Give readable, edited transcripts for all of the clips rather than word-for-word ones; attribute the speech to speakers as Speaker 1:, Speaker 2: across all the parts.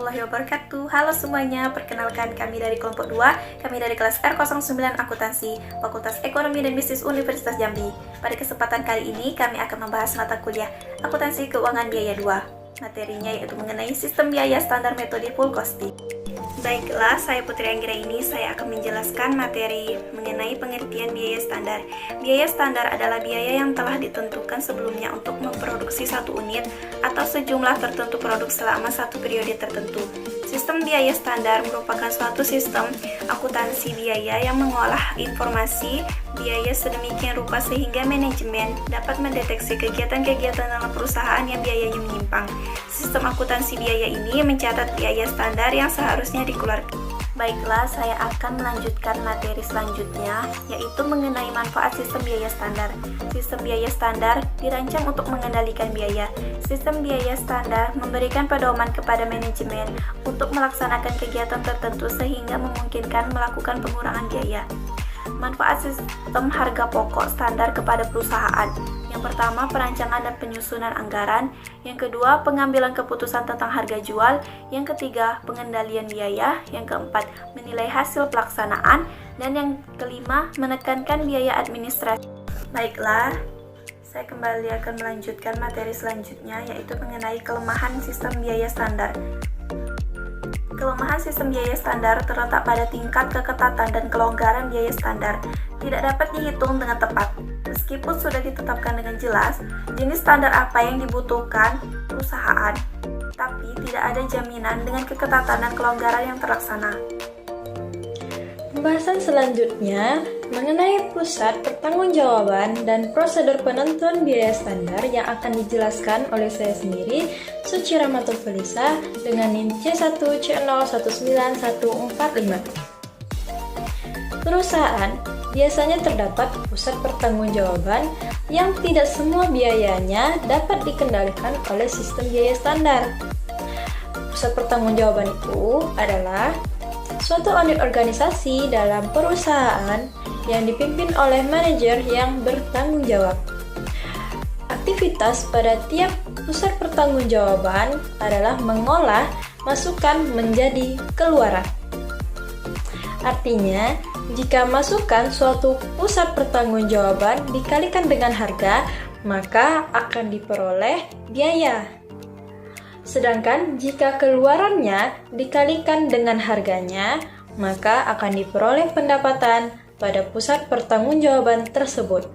Speaker 1: warahmatullahi wabarakatuh. Halo semuanya, perkenalkan kami dari kelompok 2. Kami dari kelas R09 Akuntansi, Fakultas Ekonomi dan Bisnis Universitas Jambi. Pada kesempatan kali ini kami akan membahas mata kuliah Akuntansi Keuangan Biaya 2. Materinya yaitu mengenai sistem biaya standar metode full costing. Baiklah, saya Putri Anggraini. Saya akan menjelaskan materi mengenai pengertian biaya standar. Biaya standar adalah biaya yang telah ditentukan sebelumnya untuk memproduksi satu unit atau sejumlah tertentu produk selama satu periode tertentu. Sistem biaya standar merupakan suatu sistem akuntansi biaya yang mengolah informasi biaya sedemikian rupa sehingga manajemen dapat mendeteksi kegiatan-kegiatan dalam perusahaan yang biayanya menyimpang. Sistem akuntansi biaya ini mencatat biaya standar yang seharusnya dikeluarkan. Baiklah, saya akan melanjutkan materi selanjutnya, yaitu mengenai manfaat sistem biaya standar. Sistem biaya standar dirancang untuk mengendalikan biaya. Sistem biaya standar memberikan pedoman kepada manajemen untuk melaksanakan kegiatan tertentu sehingga memungkinkan melakukan pengurangan biaya. Manfaat sistem harga pokok standar kepada perusahaan. Yang pertama, perancangan dan penyusunan anggaran. Yang kedua, pengambilan keputusan tentang harga jual. Yang ketiga, pengendalian biaya. Yang keempat, menilai hasil pelaksanaan. Dan yang kelima, menekankan biaya administrasi. Baiklah, saya kembali akan melanjutkan materi selanjutnya, yaitu mengenai kelemahan sistem biaya standar. Kelemahan sistem biaya standar terletak pada tingkat keketatan dan kelonggaran biaya standar. Tidak dapat dihitung dengan tepat. Meskipun sudah ditetapkan dengan jelas jenis standar apa yang dibutuhkan perusahaan, tapi tidak ada jaminan dengan keketatan dan kelonggaran yang terlaksana.
Speaker 2: Pembahasan selanjutnya mengenai pusat pertanggungjawaban dan prosedur penentuan biaya standar yang akan dijelaskan oleh saya sendiri, Suci Rahmatul Felisa, dengan NIM C1C019145. Perusahaan biasanya terdapat pusat pertanggungjawaban yang tidak semua biayanya dapat dikendalikan oleh sistem biaya standar. Pusat pertanggungjawaban itu adalah suatu unit organisasi dalam perusahaan yang dipimpin oleh manajer yang bertanggung jawab. Aktivitas pada tiap pusat pertanggungjawaban adalah mengolah masukan menjadi keluaran. Artinya, jika masukan suatu pusat pertanggungjawaban dikalikan dengan harga, maka akan diperoleh biaya. Sedangkan jika keluarannya dikalikan dengan harganya, maka akan diperoleh pendapatan pada pusat pertanggungjawaban tersebut.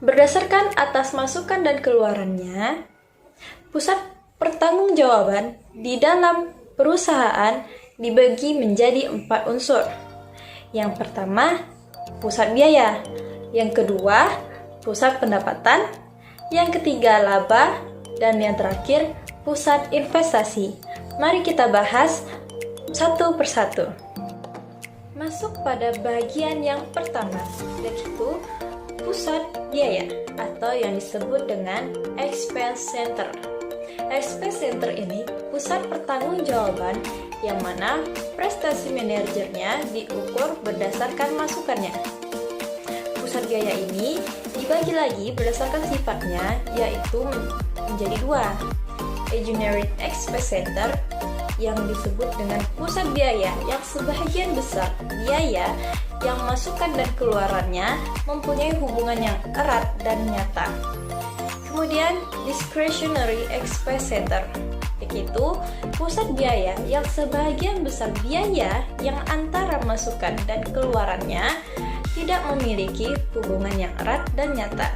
Speaker 2: Berdasarkan atas masukan dan keluarannya, pusat pertanggungjawaban di dalam perusahaan dibagi menjadi 4 unsur. Yang pertama, pusat biaya. Yang kedua, pusat pendapatan. Yang ketiga, laba. Dan yang terakhir, pusat investasi. Mari kita bahas satu persatu. Masuk pada bagian yang pertama, yaitu pusat biaya atau yang disebut dengan expense center. Expense center ini pusat pertanggungjawaban yang mana prestasi manajernya diukur berdasarkan masukannya. Pusat biaya ini dibagi lagi berdasarkan sifatnya, yaitu menjadi 2. A generic expense center yang disebut dengan pusat biaya yang sebagian besar biaya yang masukan dan keluarannya mempunyai hubungan yang erat dan nyata. Kemudian discretionary expense center, yaitu pusat biaya yang sebagian besar biaya yang antara masukan dan keluarannya tidak memiliki hubungan yang erat dan nyata.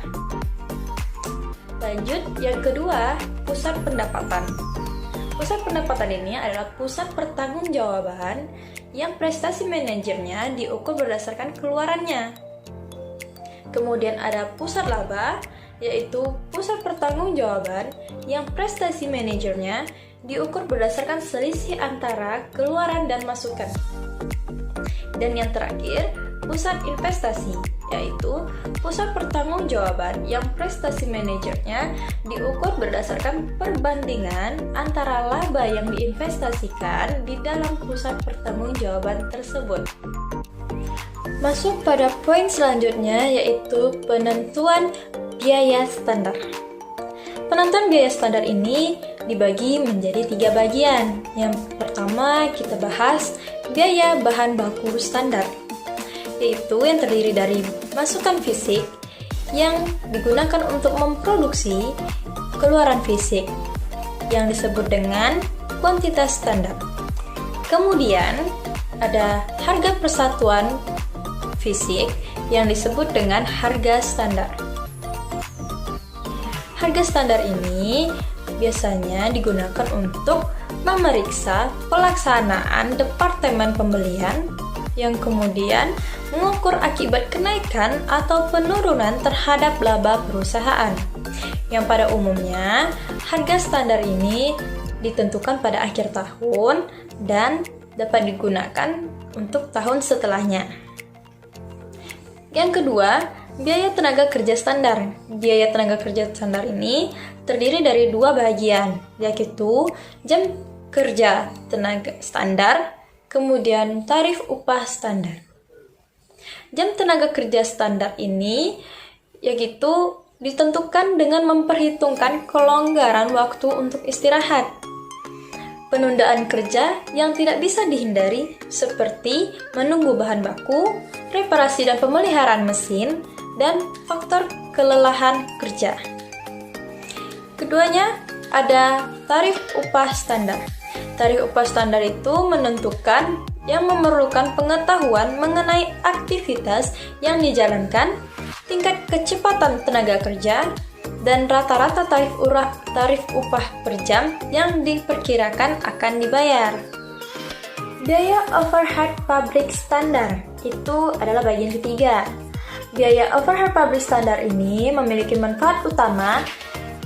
Speaker 2: Lanjut, yang kedua, pusat pendapatan. Pusat pendapatan ini adalah pusat pertanggungjawaban yang prestasi manajernya diukur berdasarkan keluarannya. Kemudian ada pusat laba, yaitu pusat pertanggungjawaban yang prestasi manajernya diukur berdasarkan selisih antara keluaran dan masukan. Dan yang terakhir, pusat investasi, yaitu pusat pertanggungjawaban yang prestasi manajernya diukur berdasarkan perbandingan antara laba yang diinvestasikan di dalam pusat pertanggungjawaban tersebut. Masuk pada poin selanjutnya, yaitu penentuan biaya standar. Penentuan biaya standar ini dibagi menjadi 3 bagian. Yang pertama kita bahas biaya bahan baku standar, yaitu yang terdiri dari masukan fisik yang digunakan untuk memproduksi keluaran fisik yang disebut dengan kuantitas standar. Kemudian ada harga persatuan fisik yang disebut dengan harga standar. Harga standar ini biasanya digunakan untuk memeriksa pelaksanaan departemen pembelian yang kemudian mengukur akibat kenaikan atau penurunan terhadap laba perusahaan. Yang pada umumnya, harga standar ini ditentukan pada akhir tahun dan dapat digunakan untuk tahun setelahnya. Yang kedua, biaya tenaga kerja standar. Biaya tenaga kerja standar ini terdiri dari 2 bagian, yaitu jam kerja tenaga standar, kemudian tarif upah standar. Jam tenaga kerja standar ini yaitu ditentukan dengan memperhitungkan kelonggaran waktu untuk istirahat. Penundaan kerja yang tidak bisa dihindari seperti menunggu bahan baku, reparasi dan pemeliharaan mesin, dan faktor kelelahan kerja. Keduanya ada tarif upah standar. Tarif upah standar itu menentukan yang memerlukan pengetahuan mengenai aktivitas yang dijalankan, tingkat kecepatan tenaga kerja, dan rata-rata tarif upah per jam yang diperkirakan akan dibayar. Biaya overhead pabrik standar itu adalah bagian ketiga. Biaya overhead pabrik standar ini memiliki manfaat utama,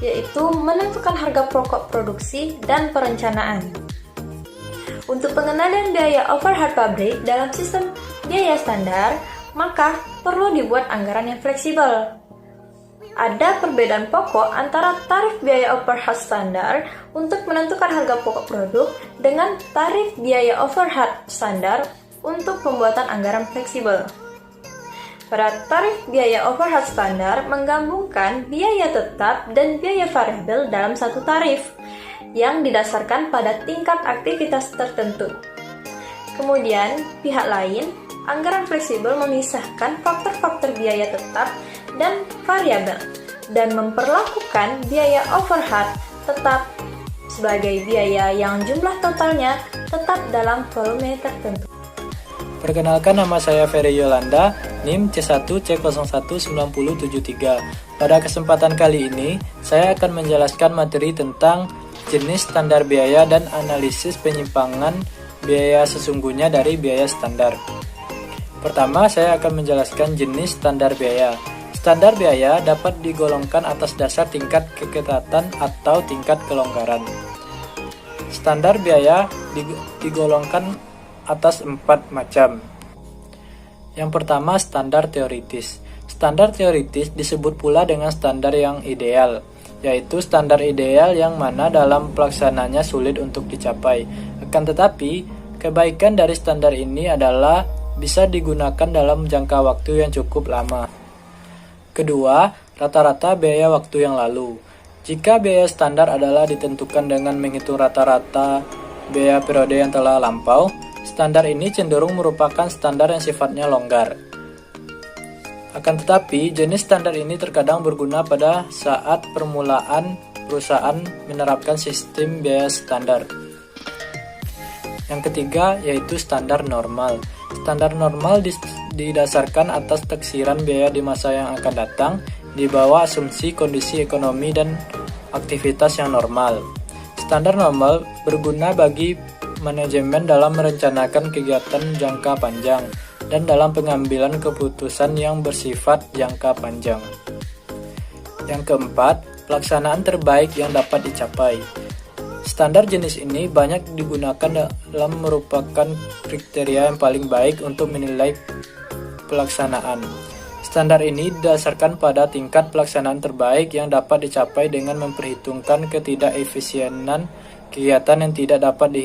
Speaker 2: yaitu menentukan harga pokok produksi dan perencanaan. Untuk pengenalan biaya overhead pabrik dalam sistem biaya standar, maka perlu dibuat anggaran yang fleksibel. Ada perbedaan pokok antara tarif biaya overhead standar untuk menentukan harga pokok produk dengan tarif biaya overhead standar untuk pembuatan anggaran fleksibel. Pada tarif biaya overhead standar menggabungkan biaya tetap dan biaya variabel dalam satu tarif yang didasarkan pada tingkat aktivitas tertentu. Kemudian, pihak lain, anggaran fleksibel memisahkan faktor-faktor biaya tetap dan variabel dan memperlakukan biaya overhead tetap sebagai biaya yang jumlah totalnya tetap dalam volume tertentu.
Speaker 3: Perkenalkan, nama saya Ferry Yolanda, NIM C1C019073. Pada kesempatan kali ini, saya akan menjelaskan materi tentang jenis standar biaya dan analisis penyimpangan biaya sesungguhnya dari biaya standar. Pertama, saya akan menjelaskan jenis standar biaya. Standar biaya dapat digolongkan atas dasar tingkat keketatan atau tingkat kelonggaran. Standar biaya digolongkan atas 4 macam. Yang pertama, standar teoritis. Standar teoritis disebut pula dengan standar yang ideal, yaitu standar ideal yang mana dalam pelaksananya sulit untuk dicapai. Akan tetapi, kebaikan dari standar ini adalah bisa digunakan dalam jangka waktu yang cukup lama. Kedua, rata-rata biaya waktu yang lalu. Jika biaya standar adalah ditentukan dengan menghitung rata-rata biaya periode yang telah lampau, standar ini cenderung merupakan standar yang sifatnya longgar. Akan tetapi, jenis standar ini terkadang berguna pada saat permulaan perusahaan menerapkan sistem biaya standar. Yang ketiga, yaitu standar normal. Standar normal didasarkan atas taksiran biaya di masa yang akan datang di bawah asumsi kondisi ekonomi dan aktivitas yang normal. Standar normal berguna bagi manajemen dalam merencanakan kegiatan jangka panjang dan dalam pengambilan keputusan yang bersifat jangka panjang. Yang keempat, pelaksanaan terbaik yang dapat dicapai. Standar jenis ini banyak digunakan dalam merupakan kriteria yang paling baik untuk menilai pelaksanaan. Standar ini didasarkan pada tingkat pelaksanaan terbaik yang dapat dicapai dengan memperhitungkan ketidakefisienan kegiatan yang tidak dapat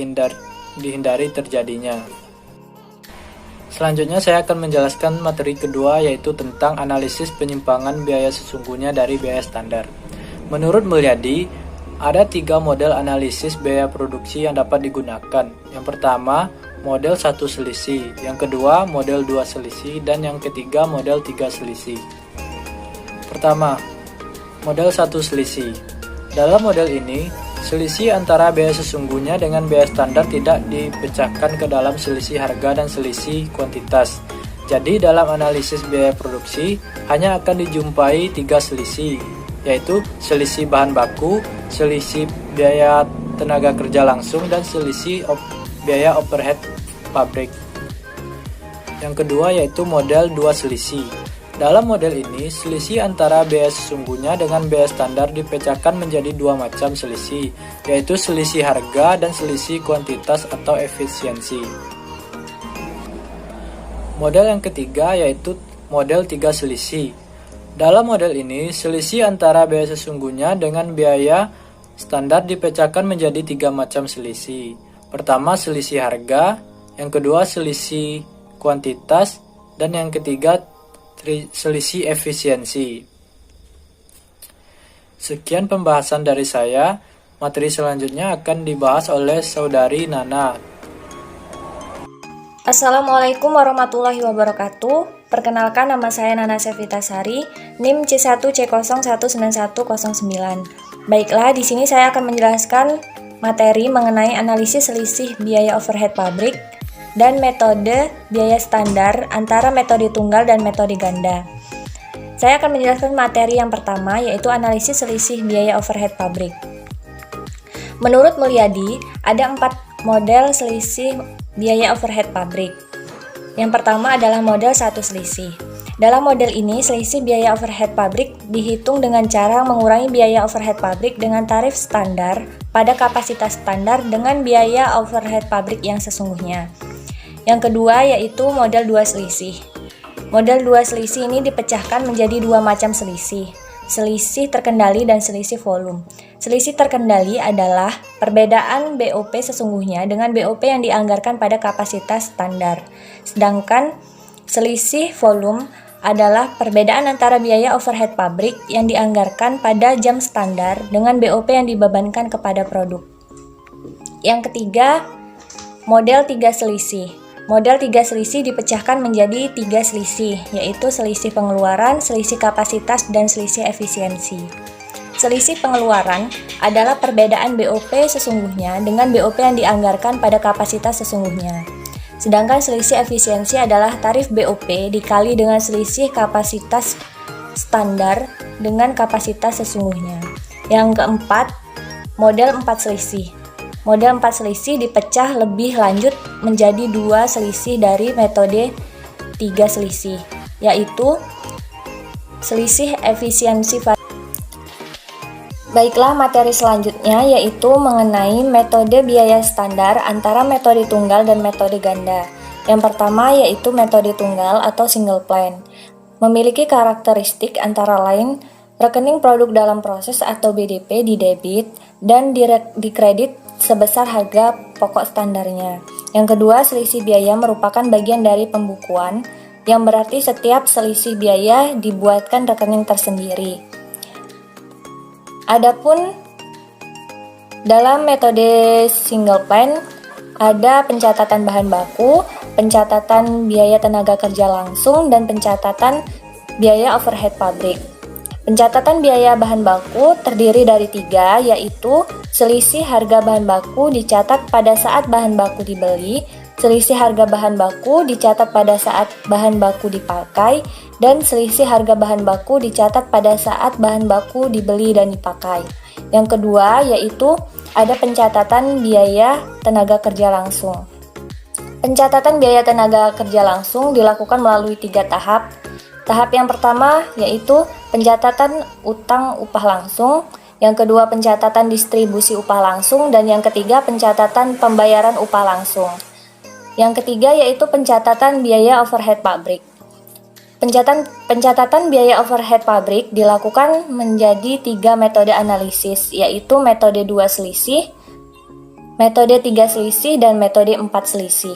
Speaker 3: dihindari terjadinya. Selanjutnya saya akan menjelaskan materi kedua, yaitu tentang analisis penyimpangan biaya sesungguhnya dari biaya standar. Menurut Mulyadi, ada 3 model analisis biaya produksi yang dapat digunakan. Yang pertama, model 1 selisih, yang kedua, model 2 selisih, dan yang ketiga, model 3 selisih. Pertama, model 1 selisih. Dalam model ini, selisih antara biaya sesungguhnya dengan biaya standar tidak dipecahkan ke dalam selisih harga dan selisih kuantitas. Jadi dalam analisis biaya produksi hanya akan dijumpai 3 selisih, yaitu selisih bahan baku, selisih biaya tenaga kerja langsung, dan selisih biaya overhead pabrik. Yang kedua yaitu model 2 selisih. Dalam model ini, selisih antara biaya sesungguhnya dengan biaya standar dipecahkan menjadi 2 macam selisih, yaitu selisih harga dan selisih kuantitas atau efisiensi. Model yang ketiga yaitu model 3 selisih. Dalam model ini, selisih antara biaya sesungguhnya dengan biaya standar dipecahkan menjadi 3 macam selisih. Pertama, selisih harga, yang kedua selisih kuantitas, dan yang ketiga selisih efisiensi. Sekian pembahasan dari saya. Materi selanjutnya akan dibahas oleh Saudari Nana.
Speaker 2: Assalamualaikum warahmatullahi wabarakatuh. Perkenalkan, nama saya Nana Sevitasari, NIM C1C019109. Baiklah, di sini saya akan menjelaskan materi mengenai analisis selisih biaya overhead pabrik dan metode biaya standar antara metode tunggal dan metode ganda. Saya akan menjelaskan materi yang pertama, yaitu analisis selisih biaya overhead pabrik. Menurut Mulyadi, ada 4 model selisih biaya overhead pabrik. Yang pertama adalah model 1 selisih. Dalam model ini, selisih biaya overhead pabrik dihitung dengan cara mengurangi biaya overhead pabrik dengan tarif standar pada kapasitas standar dengan biaya overhead pabrik yang sesungguhnya. Yang kedua yaitu model 2 selisih. Model 2 selisih ini dipecahkan menjadi 2 macam selisih. Selisih terkendali dan selisih volume. Selisih terkendali adalah perbedaan BOP sesungguhnya dengan BOP yang dianggarkan pada kapasitas standar. Sedangkan selisih volume adalah perbedaan antara biaya overhead pabrik yang dianggarkan pada jam standar dengan BOP yang dibebankan kepada produk. Yang ketiga, model 3 selisih. Model 3 selisih dipecahkan menjadi 3 selisih, yaitu selisih pengeluaran, selisih kapasitas, dan selisih efisiensi. Selisih pengeluaran adalah perbedaan BOP sesungguhnya dengan BOP yang dianggarkan pada kapasitas sesungguhnya. Sedangkan selisih efisiensi adalah tarif BOP dikali dengan selisih kapasitas standar dengan kapasitas sesungguhnya. Yang keempat, model 4 selisih. Model 4 selisih dipecah lebih lanjut menjadi 2 selisih dari metode 3 selisih, yaitu selisih efisiensi. Baiklah, materi selanjutnya yaitu mengenai metode biaya standar antara metode tunggal dan metode ganda. Yang pertama yaitu metode tunggal atau single plan. Memiliki karakteristik antara lain rekening produk dalam proses atau BDP didebit dan dikredit sebesar harga pokok standarnya. Yang kedua, selisih biaya merupakan bagian dari pembukuan, yang berarti setiap selisih biaya dibuatkan rekening tersendiri. Adapun dalam metode single plan ada pencatatan bahan baku, pencatatan biaya tenaga kerja langsung, dan pencatatan biaya overhead pabrik. Pencatatan biaya bahan baku terdiri dari 3, yaitu selisih harga bahan baku dicatat pada saat bahan baku dibeli, selisih harga bahan baku dicatat pada saat bahan baku dipakai, dan selisih harga bahan baku dicatat pada saat bahan baku dibeli dan dipakai. Yang kedua yaitu ada pencatatan biaya tenaga kerja langsung. Pencatatan biaya tenaga kerja langsung dilakukan melalui 3 tahap. Tahap yang pertama yaitu pencatatan utang upah langsung, yang kedua pencatatan distribusi upah langsung, dan yang ketiga pencatatan pembayaran upah langsung. Yang ketiga yaitu pencatatan biaya overhead pabrik. Pencatatan biaya overhead pabrik dilakukan menjadi 3 metode analisis, yaitu metode 2 selisih, metode 3 selisih, dan metode 4 selisih.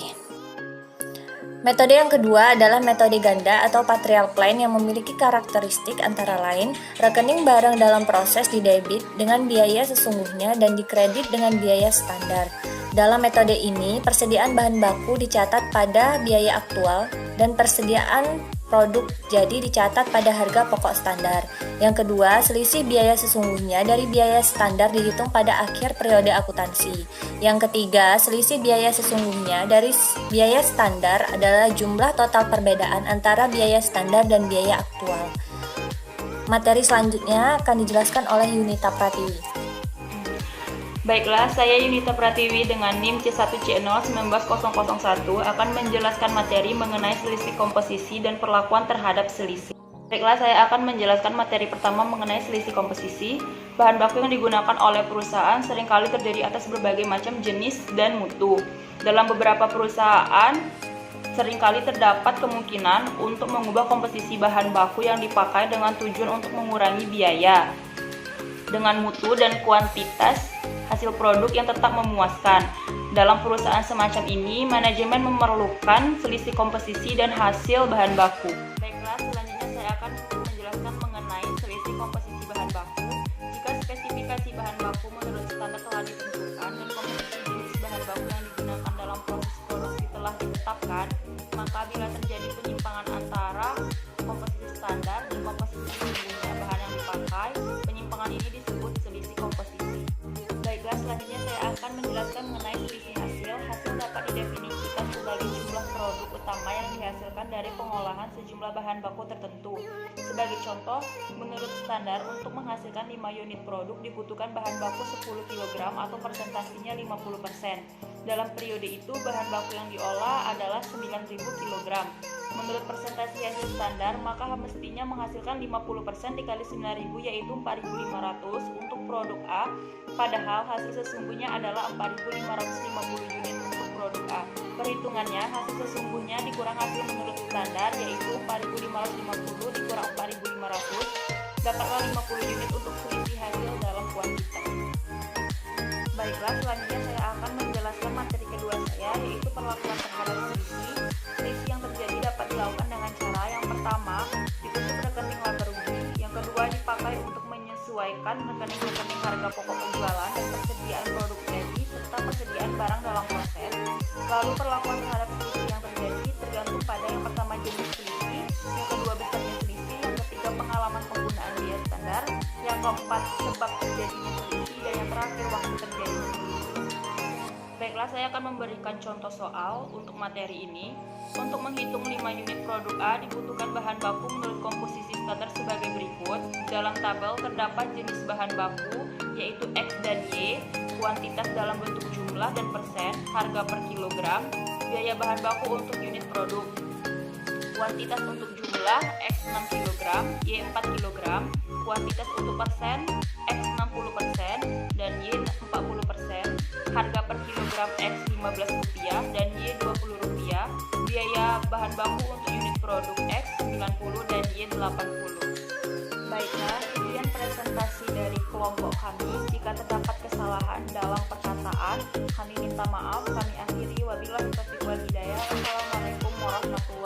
Speaker 2: Metode yang kedua adalah metode ganda atau patrial plan yang memiliki karakteristik antara lain rekening barang dalam proses didebit dengan biaya sesungguhnya dan dikredit dengan biaya standar. Dalam metode ini, persediaan bahan baku dicatat pada biaya aktual dan persediaan produk jadi dicatat pada harga pokok standar. Yang kedua, selisih biaya sesungguhnya dari biaya standar dihitung pada akhir periode akuntansi. Yang ketiga, selisih biaya sesungguhnya dari biaya standar adalah jumlah total perbedaan antara biaya standar dan biaya aktual. Materi selanjutnya akan dijelaskan oleh Yunita Pratiwi.
Speaker 4: Baiklah, saya Yunita Pratiwi dengan NIM C1C01901 akan menjelaskan materi mengenai selisih komposisi dan perlakuan terhadap selisih. Baiklah, saya akan menjelaskan materi pertama mengenai selisih komposisi. Bahan baku yang digunakan oleh perusahaan seringkali terdiri atas berbagai macam jenis dan mutu. Dalam beberapa perusahaan, seringkali terdapat kemungkinan untuk mengubah komposisi bahan baku yang dipakai dengan tujuan untuk mengurangi biaya dengan mutu dan kuantitas hasil produk yang tetap memuaskan. Dalam perusahaan semacam ini, manajemen memerlukan selisih komposisi dan hasil bahan baku. Baiklah, selanjutnya saya akan menjelaskan mengenai selisih komposisi bahan baku. Jika spesifikasi bahan baku menurut standar telah ditentukan dan komposisi jenis bahan baku yang digunakan dalam proses produksi telah ditetapkan, maka bila terjadi penyimpangan antara komposisi standar dan komposisi sesungguhnya bahan yang dipakai, penyimpangan ini disebut selisih komposisi. Baiklah, selanjutnya saya akan menjelaskan mengenai selisih hasil. Hasil dapat didefinisikan sebagai jumlah produk utama yang dihasilkan dari pengolahan sejumlah bahan baku tertentu. Sebagai contoh, menurut standar untuk menghasilkan 5 unit produk dibutuhkan bahan baku 10 kg atau persentasinya 50%. Dalam periode itu, bahan baku yang diolah adalah 9.000 kg. Menurut presentasi hasil standar, maka mestinya menghasilkan 50% dikali 9.000 yaitu 4.500 untuk produk A, padahal hasil sesungguhnya adalah 4.550 unit untuk produk A. Perhitungannya, hasil sesungguhnya dikurang hasil menurut standar yaitu 4.550 dikurang 4.500, dapatlah 50 unit untuk selisih hasil dalam kuantitas. Baiklah, selanjutnya saya akan menjelaskan materi kedua saya, yaitu perlakuan terhadap selisih. Selisih yang terjadi dapat dilakukan dengan cara yang pertama, ditutup rekening laba rugi, yang kedua dipakai untuk menyesuaikan rekening-rekening harga pokok penjualan dan persediaan produk jadi serta persediaan barang dalam proses. Lalu perlakuan terhadap selisih yang terjadi tergantung pada yang pertama jenis selisih, yang kedua besarnya selisih, yang ketiga pengalaman penggunaan biaya standar, yang keempat sebab terjadinya selisih, dan yang terakhir waktu terjadinya selisih. Baiklah, saya akan memberikan contoh soal untuk materi ini. Untuk menghitung 5 unit produk A dibutuhkan bahan baku menurut komposisi standar sebagai berikut. Dalam tabel terdapat jenis bahan baku yaitu X dan Y, kuantitas dalam bentuk jumlah dan persen, harga per kilogram, biaya bahan baku untuk unit produk. Kuantitas untuk jumlah X 6 kg, Y 4 kg, kuantitas untuk persen X 60% dan Y 40%, harga per kilogram X Rp15 dan Y Rp20, biaya bahan baku untuk unit produk X 90 dan Y 80. Baiklah, sekian presentasi dari kelompok kami. Jika terdapat kesalahan dalam perkataan, kami minta maaf. Kami akhiri, wabillahi taufiq wal hidayah. Wassalamualaikum warahmatullahi wabarakatuh.